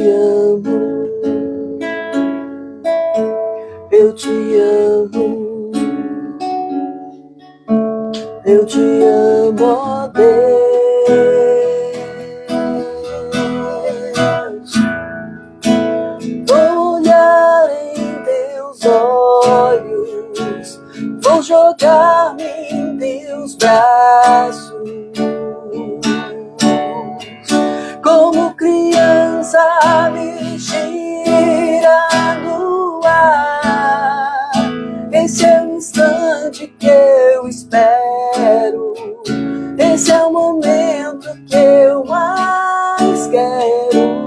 amo, eu te amo, eu te amo, ó Deus. Vou olhar em teus olhos, vou jogar-me em teus braços, como criança me gira no ar. Esse é o instante que eu espero, esse é o momento que eu mais quero.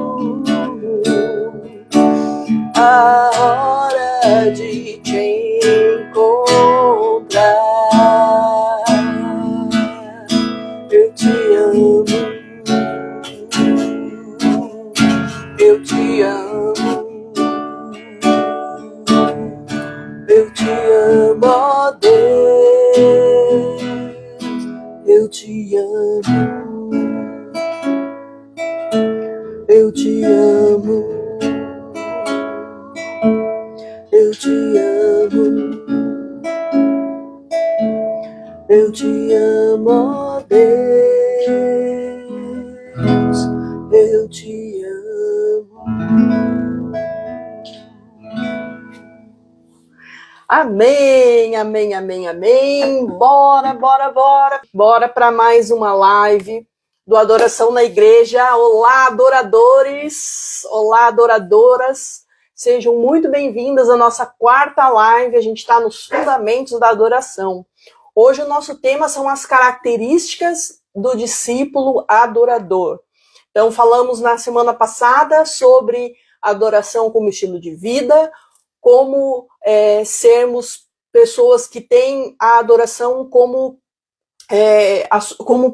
A hora de te encontrar. Eu te amo, eu te amo, eu te amo, ó Deus, eu te amo, eu te amo, eu te amo, eu te amo, ó Deus, eu te amo. Amém, amém, amém, amém. Bora para mais uma live do Adoração na Igreja. Olá, adoradores, olá, adoradoras. Sejam muito bem-vindas à nossa quarta live. A gente está nos fundamentos da adoração. Hoje o nosso tema são as características do discípulo adorador. Então falamos na semana passada sobre adoração como estilo de vida, como sermos pessoas que têm a adoração como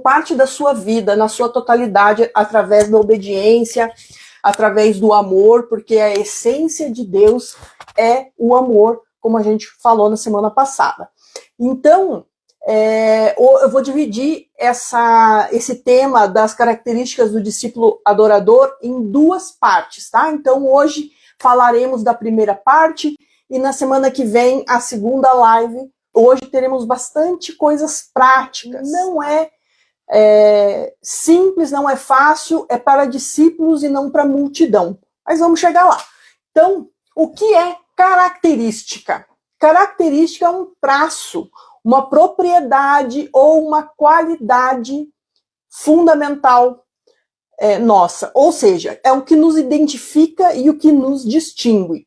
parte da sua vida, na sua totalidade, através da obediência, através do amor, porque a essência de Deus é o amor, como a gente falou na semana passada. Então, eu vou dividir esse tema das características do discípulo adorador em duas partes, tá? Então, hoje falaremos da primeira parte e na semana que vem, a segunda live. Hoje teremos bastante coisas práticas. Não é simples, não é fácil, é para discípulos e não para multidão. Mas vamos chegar lá. Então, o que é característica? Característica é um traço, uma propriedade ou uma qualidade fundamental nossa. Ou seja, é o que nos identifica e o que nos distingue.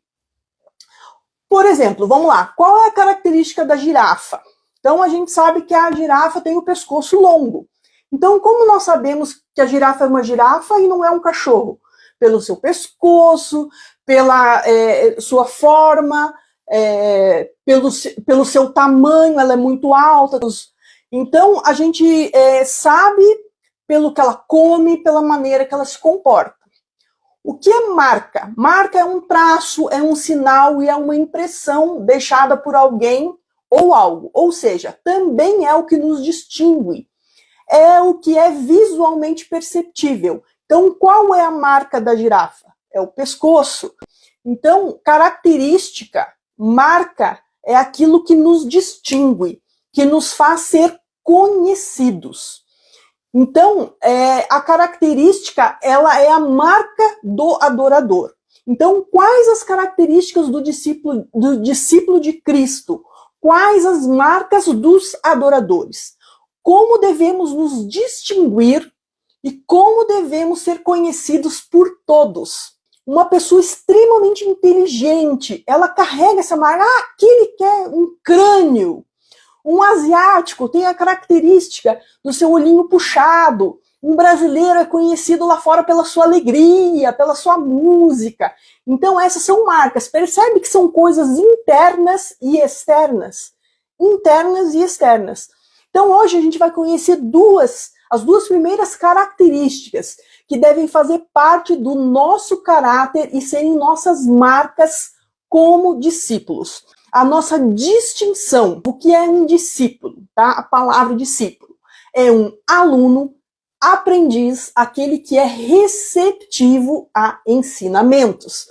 Por exemplo, vamos lá. Qual é a característica da girafa? Então, a gente sabe que a girafa tem o pescoço longo. Então, como nós sabemos que a girafa é uma girafa e não é um cachorro? Pelo seu pescoço, pela sua forma, pelo seu tamanho, ela é muito alta. Então, a gente sabe pelo que ela come, pela maneira que ela se comporta. O que é marca? Marca é um traço, é um sinal e é uma impressão deixada por alguém ou algo. Ou seja, também é o que nos distingue. É o que é visualmente perceptível. Então, qual é a marca da girafa? É o pescoço. Então, característica, marca, é aquilo que nos distingue, que nos faz ser conhecidos. Então, a característica, ela é a marca do adorador. Então, quais as características do discípulo de Cristo? Quais as marcas dos adoradores? Como devemos nos distinguir e como devemos ser conhecidos por todos? Uma pessoa extremamente inteligente, ela carrega essa marca. Aquele que é um crânio. Um asiático tem a característica do seu olhinho puxado. Um brasileiro é conhecido lá fora pela sua alegria, pela sua música. Então essas são marcas. Percebe que são coisas internas e externas. Internas e externas. Então hoje a gente vai conhecer as duas primeiras características que devem fazer parte do nosso caráter e serem nossas marcas como discípulos. A nossa distinção. O que é um discípulo? Tá? A palavra discípulo é um aluno aprendiz, aquele que é receptivo a ensinamentos.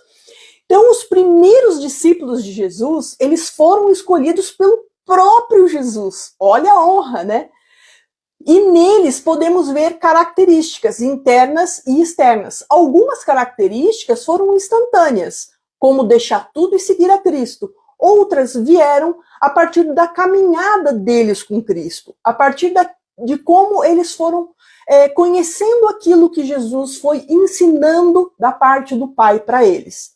Então, os primeiros discípulos de Jesus, eles foram escolhidos pelo próprio Jesus. Olha a honra, né? E neles podemos ver características internas e externas. Algumas características foram instantâneas, como deixar tudo e seguir a Cristo. Outras vieram a partir da caminhada deles com Cristo, a partir de como eles foram conhecendo aquilo que Jesus foi ensinando da parte do Pai para eles.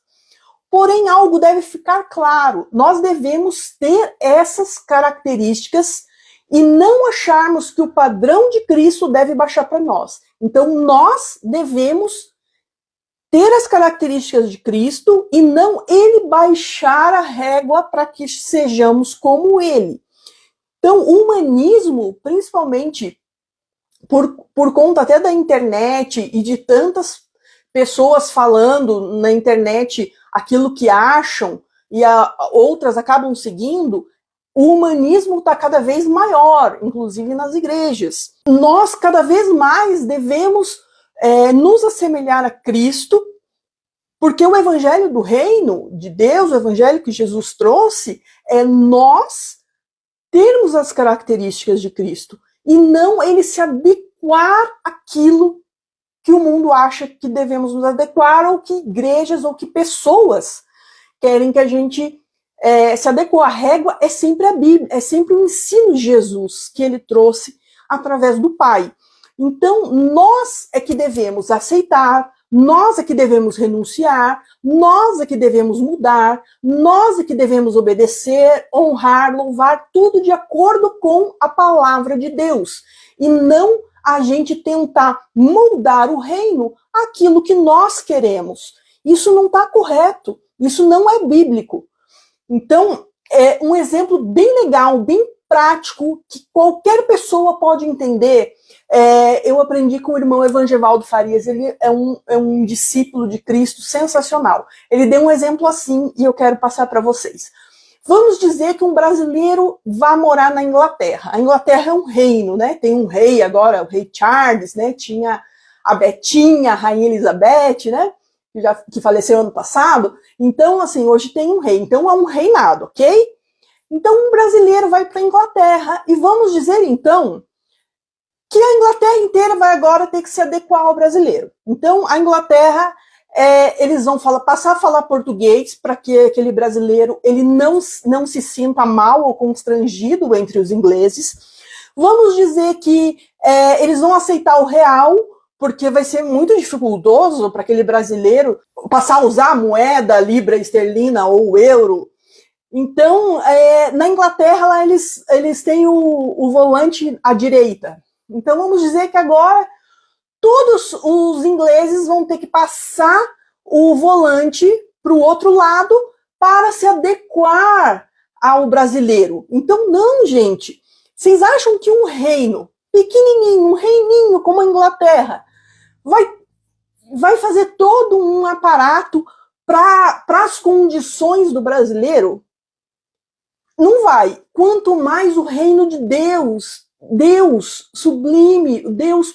Porém, algo deve ficar claro, nós devemos ter essas características e não acharmos que o padrão de Cristo deve baixar para nós. Então, nós devemos ter as características de Cristo e não ele baixar a régua para que sejamos como ele. Então, o humanismo, principalmente por conta até da internet e de tantas pessoas falando na internet aquilo que acham e outras acabam seguindo, o humanismo está cada vez maior, inclusive nas igrejas. Nós cada vez mais devemos nos assemelhar a Cristo, porque o evangelho do reino de Deus, o evangelho que Jesus trouxe, é nós termos as características de Cristo e não ele se adequar àquilo que o mundo acha que devemos nos adequar, ou que igrejas ou que pessoas querem que a gente se adeque. A régua é sempre a Bíblia, é sempre o ensino de Jesus que ele trouxe através do Pai. Então, nós é que devemos aceitar, nós é que devemos renunciar, nós é que devemos mudar, nós é que devemos obedecer, honrar, louvar, tudo de acordo com a palavra de Deus. E não a gente tentar moldar o reino àquilo que nós queremos. Isso não está correto, isso não é bíblico. Então, é um exemplo bem legal, bem prático, que qualquer pessoa pode entender. Eu aprendi com o irmão Evangevaldo Farias, ele é um discípulo de Cristo sensacional. Ele deu um exemplo assim e eu quero passar para vocês. Vamos dizer que um brasileiro vá morar na Inglaterra. A Inglaterra é um reino, né? Tem um rei agora, o rei Charles, né? Tinha a Betinha, a rainha Elizabeth, né? Que faleceu ano passado. Então, assim, hoje tem um rei. Então, é um reinado, ok? Então, um brasileiro vai para a Inglaterra e vamos dizer, então, que a Inglaterra inteira vai agora ter que se adequar ao brasileiro. Então, a Inglaterra, eles vão passar a falar português para que aquele brasileiro ele não se sinta mal ou constrangido entre os ingleses. Vamos dizer que eles vão aceitar o real, porque vai ser muito dificultoso para aquele brasileiro passar a usar a moeda, a libra esterlina ou o euro. Então, na Inglaterra, lá eles têm o volante à direita. Então, vamos dizer que agora todos os ingleses vão ter que passar o volante para o outro lado para se adequar ao brasileiro. Então, não, gente. Vocês acham que um reino pequenininho, um reininho como a Inglaterra, vai fazer todo um aparato para as condições do brasileiro? Não vai. Quanto mais o reino de Deus, Deus sublime, Deus,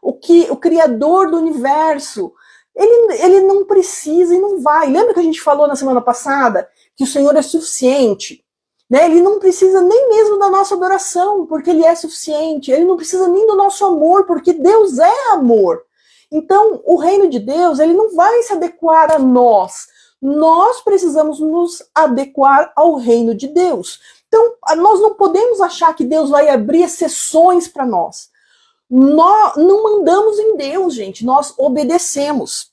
o Criador do universo, ele não precisa e não vai. Lembra que a gente falou na semana passada que o Senhor é suficiente? Né? Ele não precisa nem mesmo da nossa adoração, porque ele é suficiente. Ele não precisa nem do nosso amor, porque Deus é amor. Então, o reino de Deus, ele não vai se adequar a nós. Nós precisamos nos adequar ao reino de Deus. Então, nós não podemos achar que Deus vai abrir exceções para nós. Nós não mandamos em Deus, gente. Nós obedecemos.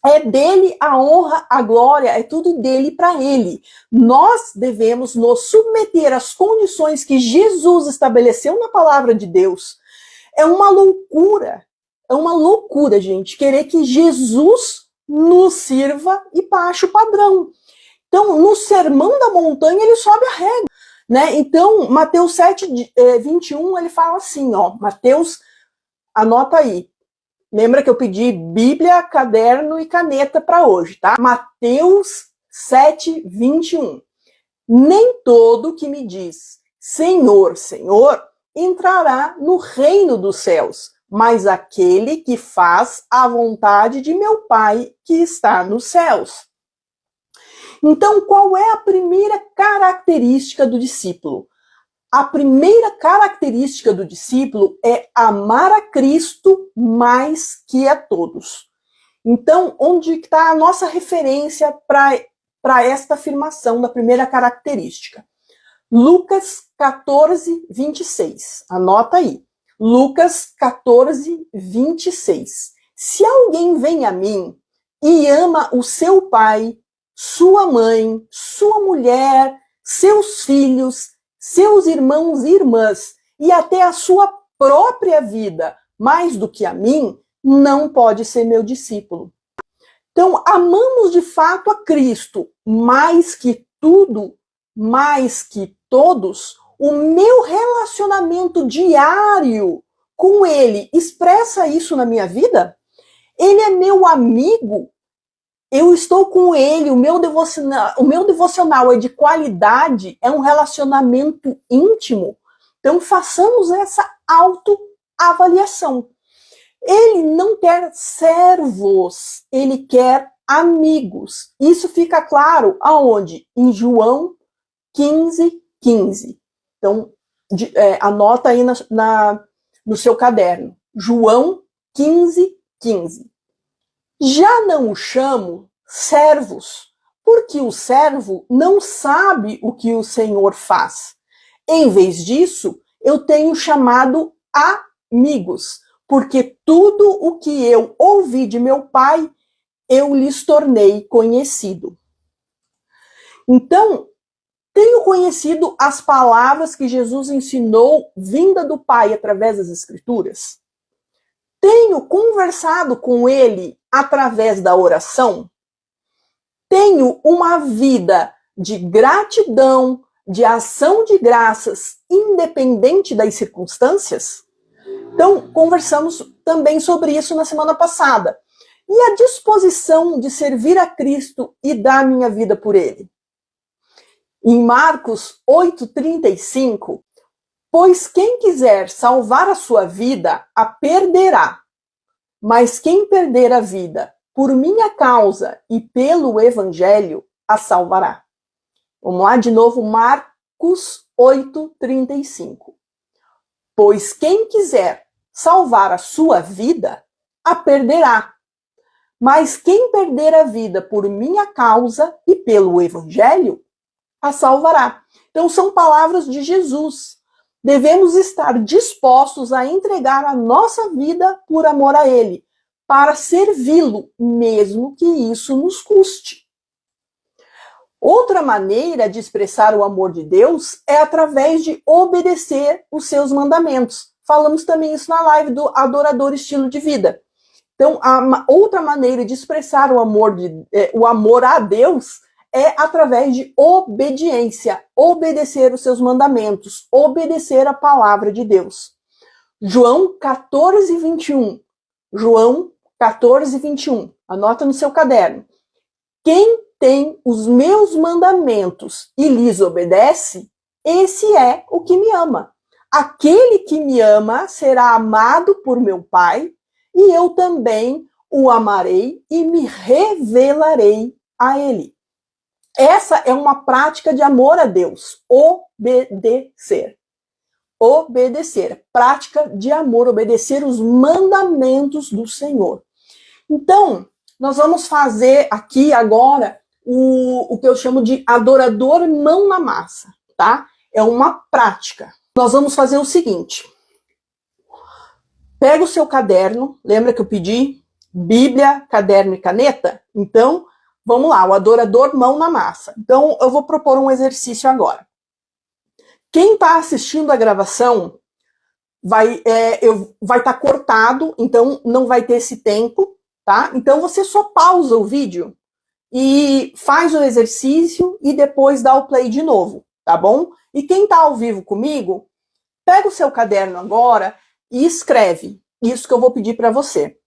É dele a honra, a glória, é tudo dele para ele. Nós devemos nos submeter às condições que Jesus estabeleceu na palavra de Deus. É uma loucura, gente, querer que Jesus nos sirva e baixe o padrão. Então, no Sermão da Montanha, ele sobe a régua, né? Então, Mateus 7, 21, ele fala assim, ó, Mateus, anota aí. Lembra que eu pedi Bíblia, caderno e caneta para hoje, tá? Mateus 7, 21. Nem todo que me diz Senhor, Senhor, entrará no reino dos céus, mas aquele que faz a vontade de meu Pai que está nos céus. Então, qual é a primeira característica do discípulo? A primeira característica do discípulo é amar a Cristo mais que a todos. Então, onde está a nossa referência para esta afirmação da primeira característica? Lucas 14, 26. Anota aí. Lucas 14, 26. Se alguém vem a mim e ama o seu pai, sua mãe, sua mulher, seus filhos, seus irmãos e irmãs, e até a sua própria vida, mais do que a mim, não pode ser meu discípulo. Então, amamos de fato a Cristo mais que tudo, mais que todos. O meu relacionamento diário com Ele expressa isso na minha vida? Ele é meu amigo? Eu estou com Ele, o meu devocional é de qualidade, é um relacionamento íntimo. Então, façamos essa autoavaliação. Ele não quer servos, ele quer amigos. Isso fica claro aonde? Em João 15, 15. Então, anota aí no seu caderno. João 15, 15. Já não o chamo servos, porque o servo não sabe o que o Senhor faz. Em vez disso, eu tenho chamado amigos, porque tudo o que eu ouvi de meu Pai, eu lhes tornei conhecido. Então, tenho conhecido as palavras que Jesus ensinou vinda do Pai através das Escrituras? Tenho conversado com Ele através da oração? Tenho uma vida de gratidão, de ação de graças, independente das circunstâncias? Então, conversamos também sobre isso na semana passada. E a disposição de servir a Cristo e dar minha vida por Ele? Em Marcos 8,35, pois quem quiser salvar a sua vida, a perderá. Mas quem perder a vida por minha causa e pelo Evangelho, a salvará. Vamos lá de novo, Marcos 8,35. Pois quem quiser salvar a sua vida, a perderá. Mas quem perder a vida por minha causa e pelo Evangelho, a salvará. Então são palavras de Jesus. Devemos estar dispostos a entregar a nossa vida por amor a Ele, para servi-lo, mesmo que isso nos custe. Outra maneira de expressar o amor de Deus é através de obedecer os seus mandamentos. Falamos também isso na live do Adorador Estilo de Vida. Então, outra maneira de expressar o amor a Deus é através de obediência, obedecer os seus mandamentos, obedecer a palavra de Deus. João 14, 21. João 14, 21. Anota no seu caderno. Quem tem os meus mandamentos e lhes obedece, esse é o que me ama. Aquele que me ama será amado por meu Pai, e eu também o amarei e me revelarei a ele. Essa é uma prática de amor a Deus, obedecer. Obedecer, prática de amor, obedecer os mandamentos do Senhor. Então, nós vamos fazer aqui agora o que eu chamo de adorador mão na massa, tá? É uma prática. Nós vamos fazer o seguinte. Pega o seu caderno, lembra que eu pedi Bíblia, caderno e caneta? Então, vamos lá, o adorador mão na massa. Então, eu vou propor um exercício agora. Quem está assistindo a gravação vai estar cortado, então não vai ter esse tempo, tá? Então, você só pausa o vídeo e faz o exercício e depois dá o play de novo, tá bom? E quem está ao vivo comigo, pega o seu caderno agora e escreve isso que eu vou pedir para você.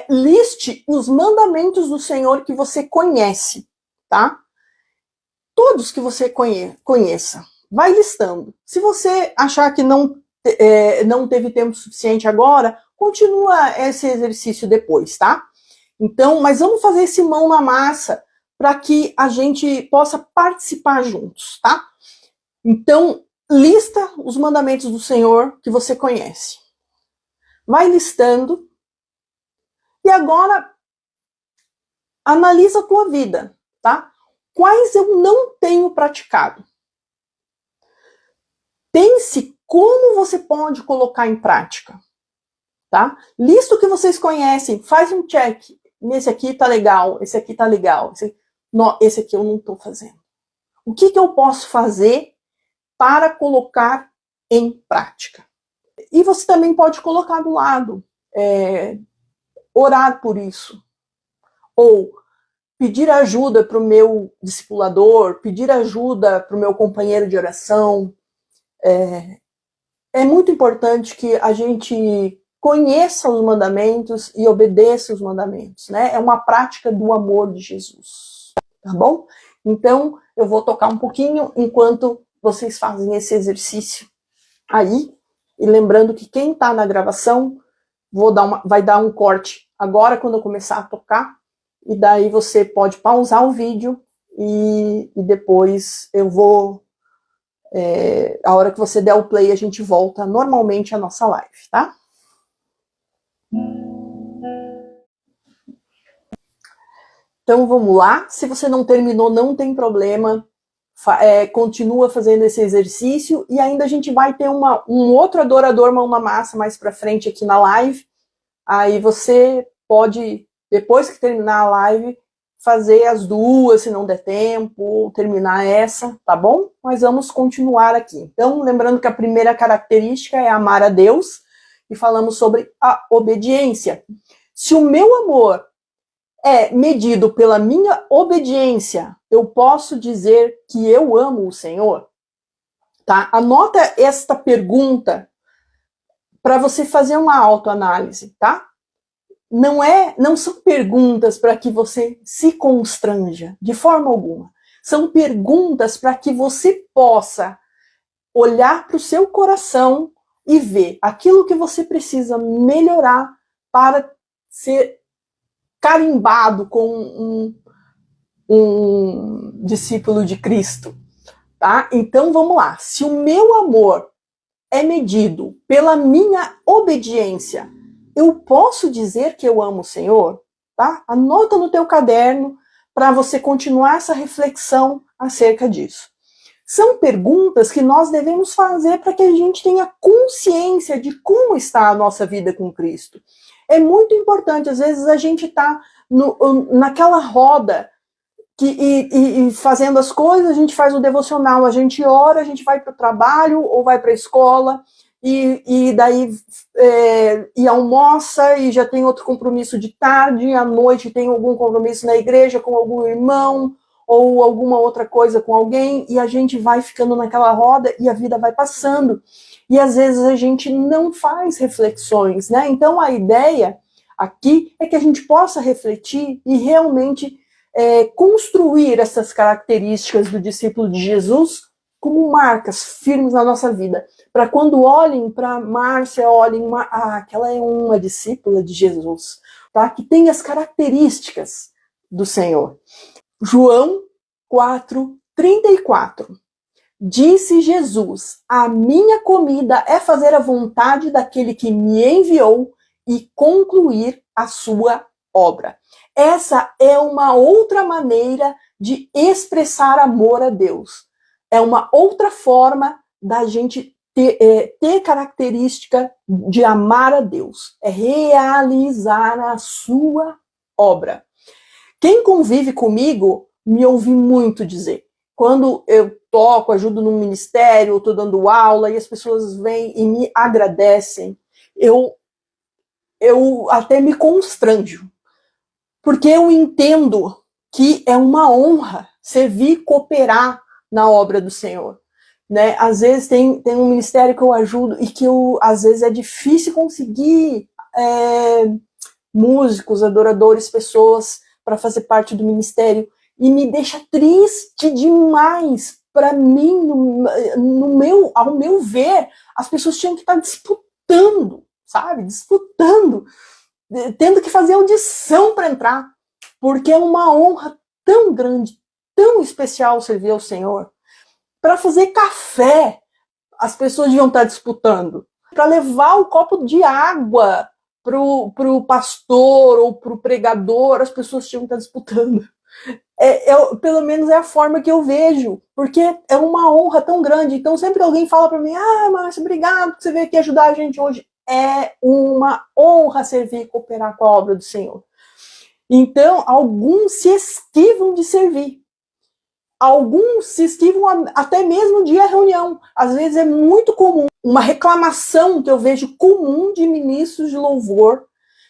Liste os mandamentos do Senhor que você conhece, tá? Todos que você conheça. Vai listando. Se você achar que não não teve tempo suficiente agora, continua esse exercício depois, tá? Então, mas vamos fazer esse mão na massa para que a gente possa participar juntos, tá? Então, lista os mandamentos do Senhor que você conhece. Vai listando. E agora, analisa a tua vida, tá? Quais eu não tenho praticado? Pense como você pode colocar em prática, tá? Lista o que vocês conhecem, faz um check. Esse aqui tá legal, esse aqui tá legal, esse aqui eu não tô fazendo. O que eu posso fazer para colocar em prática? E você também pode colocar do lado, orar por isso, ou pedir ajuda para o meu discipulador, pedir ajuda para o meu companheiro de oração. É muito importante que a gente conheça os mandamentos e obedeça os mandamentos, né? É uma prática do amor de Jesus, tá bom? Então, eu vou tocar um pouquinho enquanto vocês fazem esse exercício aí, e lembrando que quem está na gravação vai dar um corte agora quando eu começar a tocar, e daí você pode pausar o vídeo e depois eu vou, a hora que você der o play, a gente volta normalmente à nossa live, tá? Então vamos lá, se você não terminou, não tem problema, continua fazendo esse exercício, e ainda a gente vai ter um outro adorador mão na massa mais pra frente aqui na live. Aí você pode, depois que terminar a live, fazer as duas, se não der tempo, terminar essa, tá bom? Mas vamos continuar aqui. Então, lembrando que a primeira característica é amar a Deus, e falamos sobre a obediência. Se o meu amor é medido pela minha obediência, eu posso dizer que eu amo o Senhor? Tá? Anota esta pergunta para você fazer uma autoanálise, tá? Não são perguntas para que você se constranja, de forma alguma. São perguntas para que você possa olhar para o seu coração e ver aquilo que você precisa melhorar para ser carimbado com um discípulo de Cristo, tá? Então vamos lá. Se o meu amor é medido pela minha obediência, eu posso dizer que eu amo o Senhor? Tá? Anota no teu caderno para você continuar essa reflexão acerca disso. São perguntas que nós devemos fazer para que a gente tenha consciência de como está a nossa vida com Cristo. É muito importante, às vezes a gente está naquela roda e fazendo as coisas, a gente faz o devocional, a gente ora, a gente vai para o trabalho ou vai para a escola, e daí e almoça, e já tem outro compromisso de tarde, à noite tem algum compromisso na igreja com algum irmão, ou alguma outra coisa com alguém, e a gente vai ficando naquela roda e a vida vai passando. E às vezes a gente não faz reflexões, né? Então a ideia aqui é que a gente possa refletir e realmente construir essas características do discípulo de Jesus como marcas firmes na nossa vida. Para quando olhem para Márcia, olhem, aquela é uma discípula de Jesus, tá? Que tem as características do Senhor. João 4:34. Disse Jesus: a minha comida é fazer a vontade daquele que me enviou e concluir a sua obra. Essa é uma outra maneira de expressar amor a Deus. É uma outra forma da gente ter característica de amar a Deus. É realizar a sua obra. Quem convive comigo me ouve muito dizer. Quando eu toco, ajudo no ministério, estou dando aula e as pessoas vêm e me agradecem, eu até me constranjo. Porque eu entendo que é uma honra servir e cooperar na obra do Senhor. Né? Às vezes tem um ministério que eu ajudo e que às vezes é difícil conseguir músicos, adoradores, pessoas para fazer parte do ministério. E me deixa triste demais, para mim, ao meu ver, as pessoas tinham que estar disputando, sabe? Disputando, tendo que fazer audição para entrar, porque é uma honra tão grande, tão especial servir ao Senhor. Para fazer café, as pessoas deviam estar disputando. Para levar o copo de água pro pastor ou pro pregador, as pessoas tinham que estar disputando. Pelo menos é a forma que eu vejo, porque é uma honra tão grande. Então, sempre que alguém fala para mim, Márcia, obrigado por você veio aqui ajudar a gente hoje, é uma honra servir e cooperar com a obra do Senhor. Então, alguns se esquivam de servir. Alguns se esquivam até mesmo de ir à reunião. Às vezes é muito comum, uma reclamação que eu vejo comum de ministros de louvor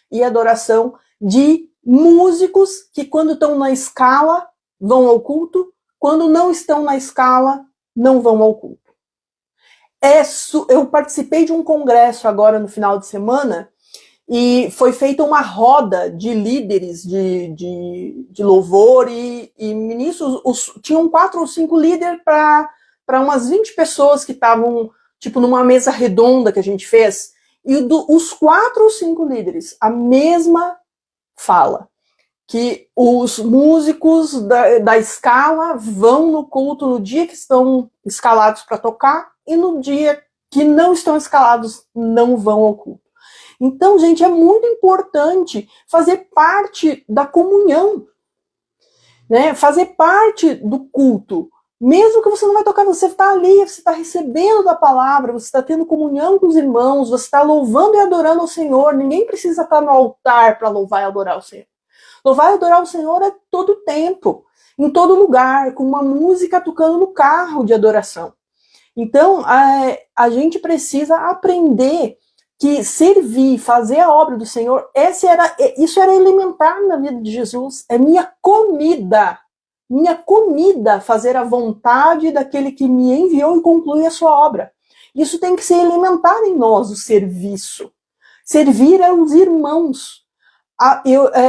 e adoração, de músicos que quando estão na escala vão ao culto, quando não estão na escala não vão ao culto. Eu participei de um congresso agora no final de semana e foi feita uma roda de líderes de louvor e ministros. Tinham 4 ou 5 líderes para umas 20 pessoas que estavam tipo numa mesa redonda que a gente fez. E os 4 ou 5 líderes, a mesma fala, que os músicos da escala vão no culto no dia que estão escalados para tocar e no dia que não estão escalados não vão ao culto. Então, gente, é muito importante fazer parte da comunhão, né? Fazer parte do culto. Mesmo que você não vai tocar, você está ali, você está recebendo da palavra, você está tendo comunhão com os irmãos, você está louvando e adorando o Senhor. Ninguém precisa estar no altar para louvar e adorar o Senhor. Louvar e adorar o Senhor é todo tempo, em todo lugar, com uma música tocando no carro de adoração. Então, a gente precisa aprender que servir, fazer a obra do Senhor, isso era elementar na vida de Jesus. É minha comida, fazer a vontade daquele que me enviou e concluir a sua obra. Isso tem que ser elementar em nós, o serviço. Servir aos irmãos.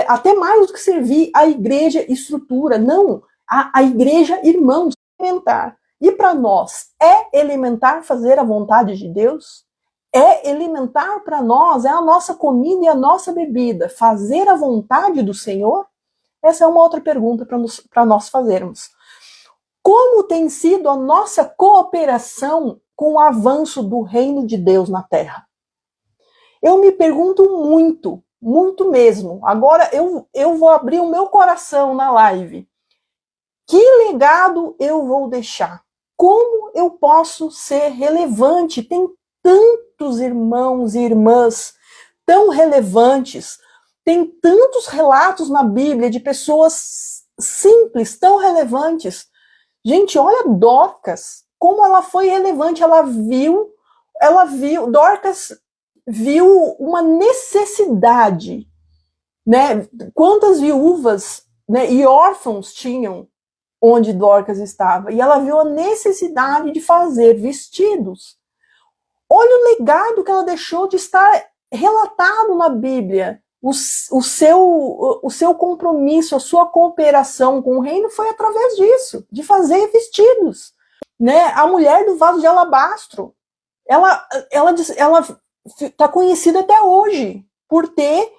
Até mais do que servir a igreja estrutura, não. A igreja irmãos, elementar. E para nós, é elementar fazer a vontade de Deus? É elementar para nós, é a nossa comida e a nossa bebida, fazer a vontade do Senhor? Essa é uma outra pergunta para nós fazermos. Como tem sido a nossa cooperação com o avanço do reino de Deus na Terra? Eu me pergunto muito, muito mesmo. Agora eu vou abrir o meu coração na live. Que legado eu vou deixar? Como eu posso ser relevante? Tem tantos irmãos e irmãs tão relevantes, tem tantos relatos na Bíblia de pessoas simples, tão relevantes. Gente, olha Dorcas, como ela foi relevante, Dorcas viu uma necessidade, né? Quantas viúvas, né, e órfãos tinham onde Dorcas estava, e ela viu a necessidade de fazer vestidos. Olha o legado que ela deixou de estar relatado na Bíblia. O seu compromisso, a sua cooperação com o reino foi através disso, de fazer vestidos. Né? A mulher do vaso de alabastro, ela está conhecida até hoje por ter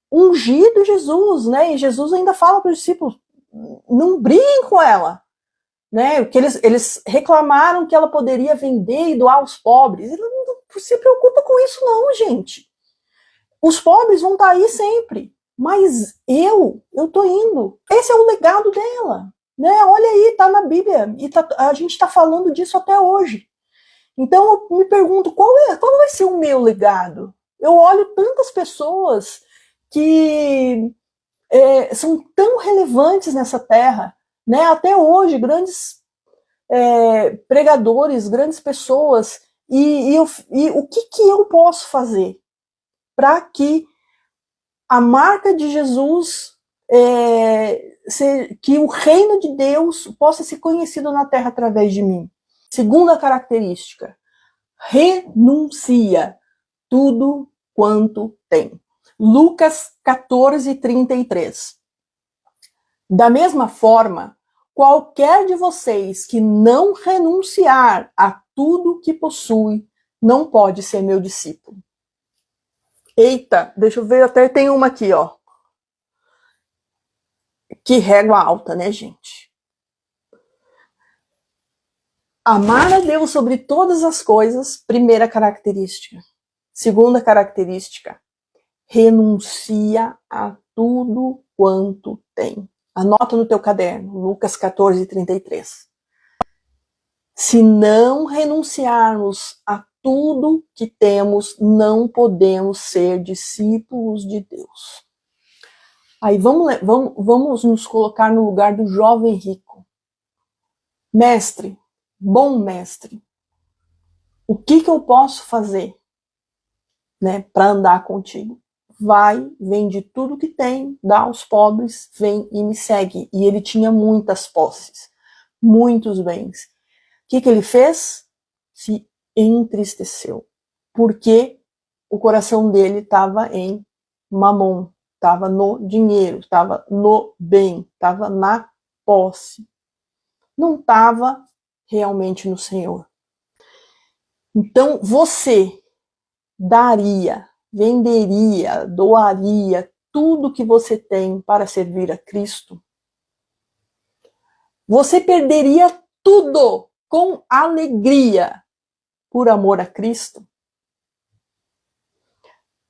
ungido Jesus, né? E Jesus ainda fala para os discípulos, não briguem com ela. Né, que eles reclamaram que ela poderia vender e doar aos pobres. Ele não se preocupa com isso não, gente. Os pobres vão estar aí sempre, mas eu tô indo. Esse é o legado dela. Né? Olha aí, tá na Bíblia, e a gente está falando disso até hoje. Então eu me pergunto, qual vai ser o meu legado? Eu olho tantas pessoas que são tão relevantes nessa terra, né? Até hoje, grandes pregadores, grandes pessoas, e o que eu posso fazer para que a marca de Jesus, que o reino de Deus possa ser conhecido na terra através de mim? Segunda característica, renuncia tudo quanto tem. Lucas 14:33. Da mesma forma, qualquer de vocês que não renunciar a tudo que possui, não pode ser meu discípulo. Eita, deixa eu ver, até tem uma aqui, ó. Que régua alta, né, gente? Amar a Deus sobre todas as coisas, primeira característica. Segunda característica, renuncia a tudo quanto tem. Anota no teu caderno, Lucas 14:33. Se não renunciarmos a tudo que temos, não podemos ser discípulos de Deus. Aí vamos nos colocar no lugar do jovem rico. Mestre, bom mestre, o que eu posso fazer, né, para andar contigo? Vai, vende tudo que tem, dá aos pobres, vem e me segue. E ele tinha muitas posses, muitos bens. O que ele fez? Se entristeceu, porque o coração dele estava em mamon, estava no dinheiro, estava no bem, estava na posse. Não estava realmente no Senhor. Então você daria, venderia, doaria tudo que você tem para servir a Cristo? Você perderia tudo com alegria por amor a Cristo?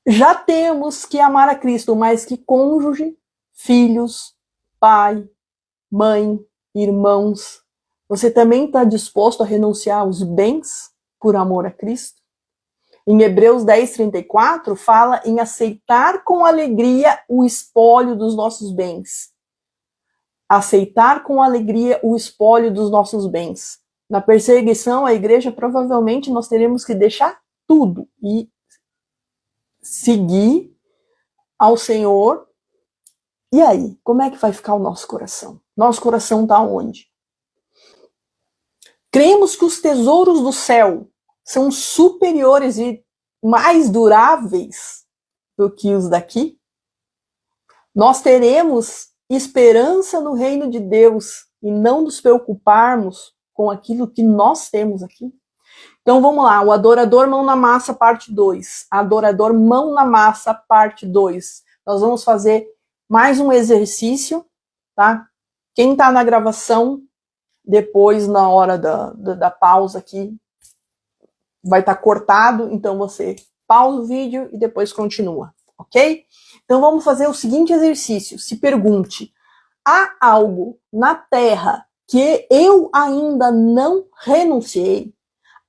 Já temos que amar a Cristo mais que cônjuge, filhos, pai, mãe, irmãos. Você também está disposto a renunciar aos bens por amor a Cristo? Em Hebreus 10:34 fala em aceitar com alegria o espólio dos nossos bens. Aceitar com alegria o espólio dos nossos bens. Na perseguição à igreja, provavelmente nós teremos que deixar tudo e seguir ao Senhor. E aí, como é que vai ficar o nosso coração? Nosso coração está onde? Cremos que os tesouros do céu são superiores e mais duráveis do que os daqui? Nós teremos esperança no reino de Deus e não nos preocuparmos com aquilo que nós temos aqui? Então vamos lá, o adorador mão na massa, parte 2. Adorador mão na massa, parte 2. Nós vamos fazer mais um exercício, tá? Quem tá na gravação, depois na hora da pausa aqui, vai estar cortado, então você pausa o vídeo e depois continua, ok? Então vamos fazer o seguinte exercício. Se pergunte, há algo na Terra que eu ainda não renunciei?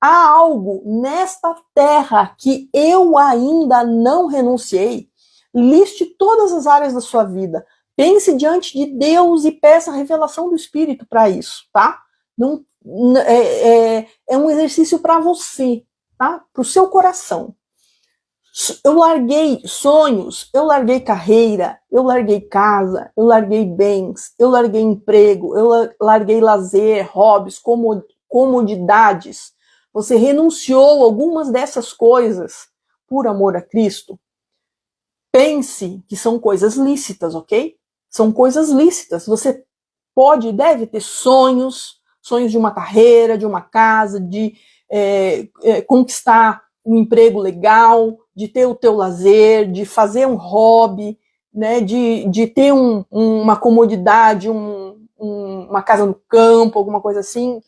Há algo nesta terra que eu ainda não renunciei? Liste todas as áreas da sua vida. Pense diante de Deus e peça a revelação do Espírito para isso, tá? Não, é um exercício para você, tá? Para o seu coração. Eu larguei sonhos, eu larguei carreira, eu larguei casa, eu larguei bens, eu larguei emprego, eu larguei lazer, hobbies, comodidades. Você renunciou a algumas dessas coisas por amor a Cristo? Pense que são coisas lícitas, ok? São coisas lícitas. Você pode e deve ter sonhos de uma carreira, de uma casa, de conquistar um emprego legal, de ter o teu lazer, de fazer um hobby, né, de ter uma comodidade, uma casa no campo, alguma coisa assim.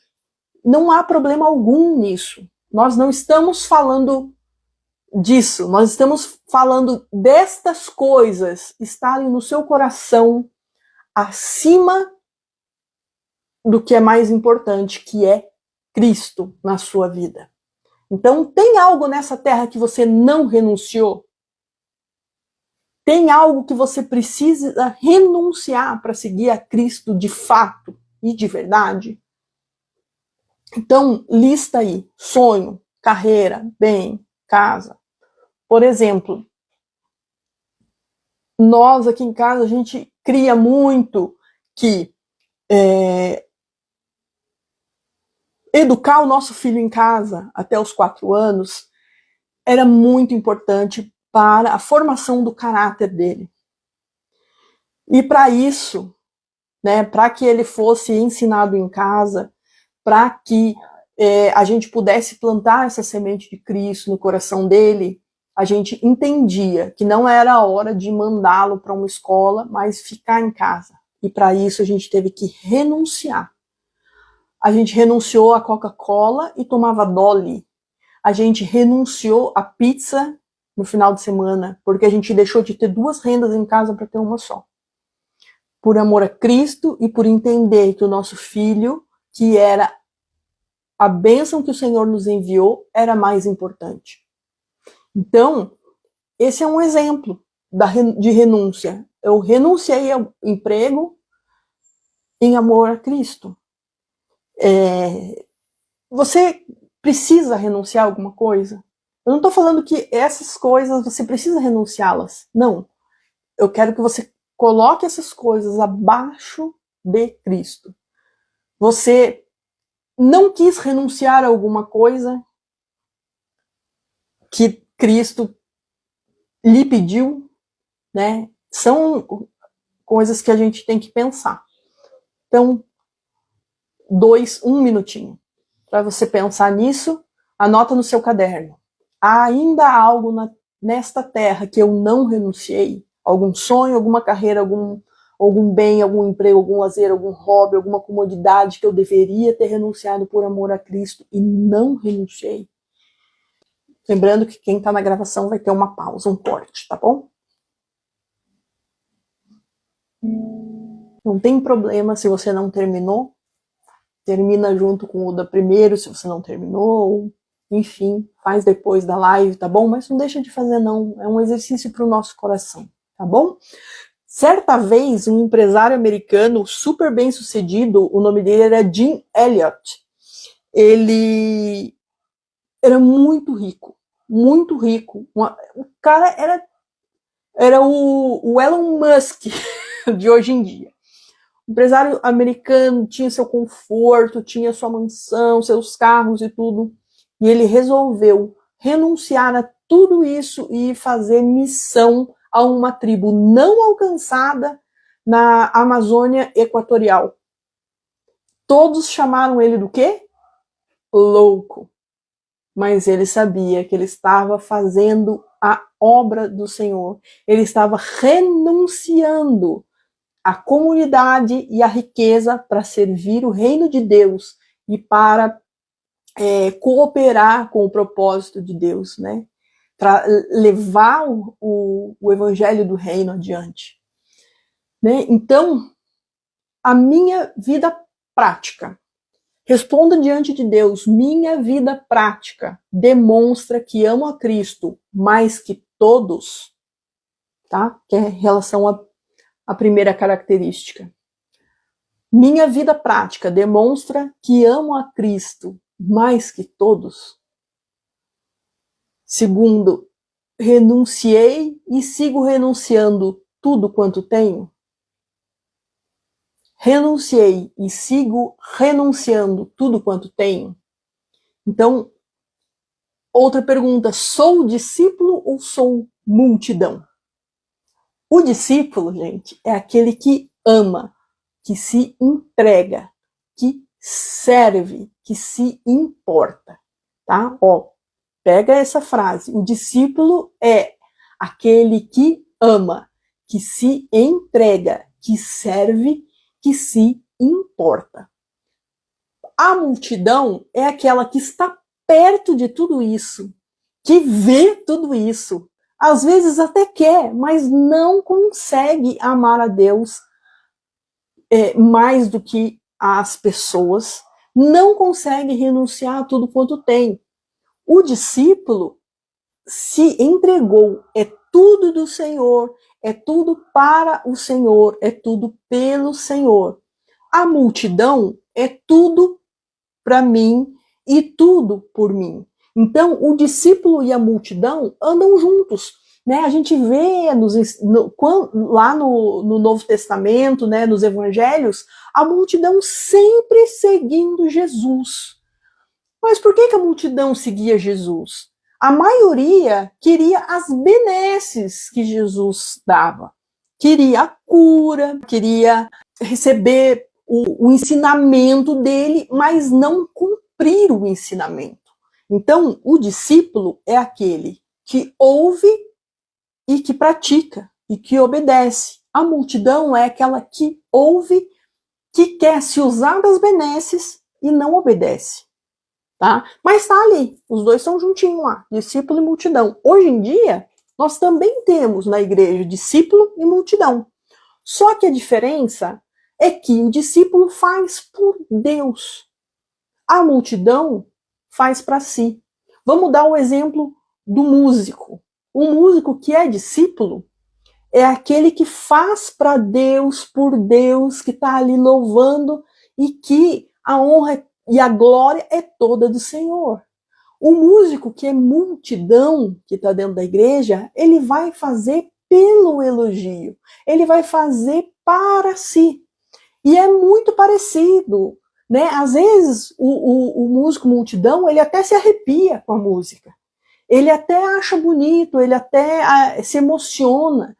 Não há problema algum nisso. Nós não estamos falando disso. Nós estamos falando destas coisas estarem no seu coração acima do que é mais importante, que é Cristo na sua vida. Então, tem algo nessa terra que você não renunciou? Tem algo que você precisa renunciar para seguir a Cristo de fato e de verdade? Então, lista aí, sonho, carreira, bem, casa. Por exemplo, nós aqui em casa, a gente cria muito que educar o nosso filho em casa até os 4 anos era muito importante para a formação do caráter dele. E para isso, né, para que ele fosse ensinado em casa, para que a gente pudesse plantar essa semente de Cristo no coração dele, a gente entendia que não era a hora de mandá-lo para uma escola, mas ficar em casa. E para isso a gente teve que renunciar. A gente renunciou à Coca-Cola e tomava Dolly. A gente renunciou à pizza no final de semana, porque a gente deixou de ter 2 rendas em casa para ter uma só. Por amor a Cristo e por entender que o nosso filho, que era a bênção que o Senhor nos enviou, era mais importante. Então, esse é um exemplo de renúncia. Eu renunciei ao emprego em amor a Cristo. Você precisa renunciar a alguma coisa? Eu não estou falando que essas coisas você precisa renunciá-las. Não. Eu quero que você coloque essas coisas abaixo de Cristo. Você não quis renunciar a alguma coisa que Cristo lhe pediu, né? São coisas que a gente tem que pensar. Então, 1 minutinho para você pensar nisso, anota no seu caderno. Há ainda algo nesta terra que eu não renunciei? Algum sonho, alguma carreira, algum bem, algum emprego, algum lazer, algum hobby, alguma comodidade que eu deveria ter renunciado por amor a Cristo e não renunciei? Lembrando que quem está na gravação vai ter uma pausa, um corte, tá bom? Não tem problema se você não terminou. Termina junto com o da primeiro, se você não terminou. Enfim, faz depois da live, tá bom? Mas não deixa de fazer, não. É um exercício para o nosso coração, tá bom? Certa vez, um empresário americano super bem sucedido, o nome dele era Jim Elliot. Ele era muito rico, muito rico. O cara era o Elon Musk de hoje em dia. O empresário americano tinha seu conforto, tinha sua mansão, seus carros e tudo. E ele resolveu renunciar a tudo isso e fazer missão a uma tribo não alcançada na Amazônia Equatorial. Todos chamaram ele do quê? Louco. Mas ele sabia que ele estava fazendo a obra do Senhor. Ele estava renunciando à comunidade e à riqueza para servir o reino de Deus e para cooperar com o propósito de Deus, né? Para levar o evangelho do reino adiante. Né? Então, a minha vida prática, responda diante de Deus, minha vida prática demonstra que amo a Cristo mais que todos, tá? Que é em relação à primeira característica. Minha vida prática demonstra que amo a Cristo mais que todos. Segundo, renunciei e sigo renunciando tudo quanto tenho. Renunciei e sigo renunciando tudo quanto tenho. Então, outra pergunta, sou discípulo ou sou multidão? O discípulo, gente, é aquele que ama, que se entrega, que serve, que se importa, tá? Ó, pega essa frase. O discípulo é aquele que ama, que se entrega, que serve, que se importa. A multidão é aquela que está perto de tudo isso, que vê tudo isso. Às vezes até quer, mas não consegue amar a Deus mais do que as pessoas, não consegue renunciar a tudo quanto tem. O discípulo se entregou, é tudo do Senhor, é tudo para o Senhor, é tudo pelo Senhor. A multidão é tudo para mim e tudo por mim. Então, o discípulo e a multidão andam juntos. Né? A gente vê lá no Novo Testamento, né, nos Evangelhos, a multidão sempre seguindo Jesus. Mas por que a multidão seguia Jesus? A maioria queria as benesses que Jesus dava. Queria a cura, queria receber o ensinamento dele, mas não cumprir o ensinamento. Então, o discípulo é aquele que ouve e que pratica e que obedece. A multidão é aquela que ouve, que quer se usar das benesses e não obedece. Tá? Mas tá ali, os dois estão juntinhos lá, discípulo e multidão. Hoje em dia, nós também temos na igreja discípulo e multidão. Só que a diferença é que o discípulo faz por Deus. A multidão faz para si. Vamos dar o exemplo do músico. O músico que é discípulo é aquele que faz para Deus, por Deus, que está ali louvando e que a honra e a glória é toda do Senhor. O músico que é multidão, que está dentro da igreja, ele vai fazer pelo elogio. Ele vai fazer para si. E é muito parecido, né? Às vezes, o músico multidão, ele até se arrepia com a música. Ele até acha bonito, ele até se emociona.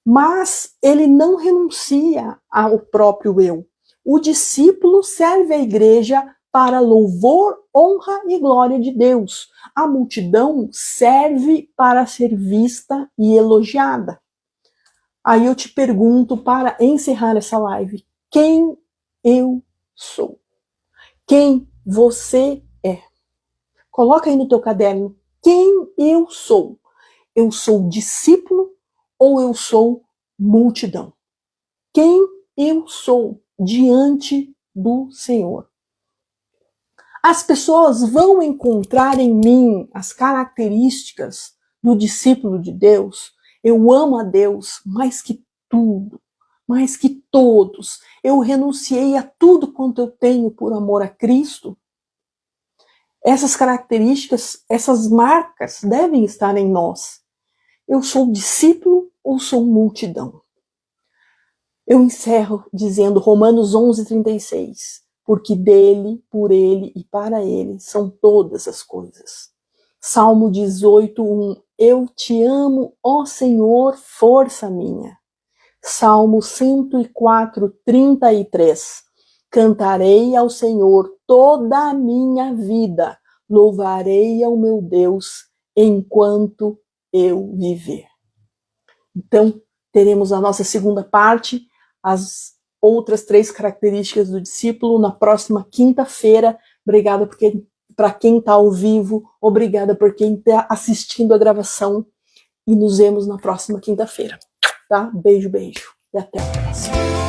Mas ele não renuncia ao próprio eu. O discípulo serve a igreja para louvor, honra e glória de Deus. A multidão serve para ser vista e elogiada. Aí eu te pergunto, para encerrar essa live, quem eu sou? Quem você é? Coloca aí no teu caderno, quem eu sou? Eu sou discípulo ou eu sou multidão? Quem eu sou diante do Senhor? As pessoas vão encontrar em mim as características do discípulo de Deus. Eu amo a Deus mais que tudo, mais que todos. Eu renunciei a tudo quanto eu tenho por amor a Cristo. Essas características, essas marcas devem estar em nós. Eu sou discípulo ou sou multidão? Eu encerro dizendo Romanos 11:36, porque dele, por ele e para ele são todas as coisas. Salmo 18:1, eu te amo, ó Senhor, força minha. Salmo 104:33, cantarei ao Senhor toda a minha vida, louvarei ao meu Deus enquanto eu viver. Então, teremos a nossa segunda parte, as outras 3 características do discípulo, na próxima quinta-feira. Obrigada para quem está ao vivo, obrigada por quem está assistindo a gravação e nos vemos na próxima quinta-feira. Tá? Beijo, beijo e até a próxima.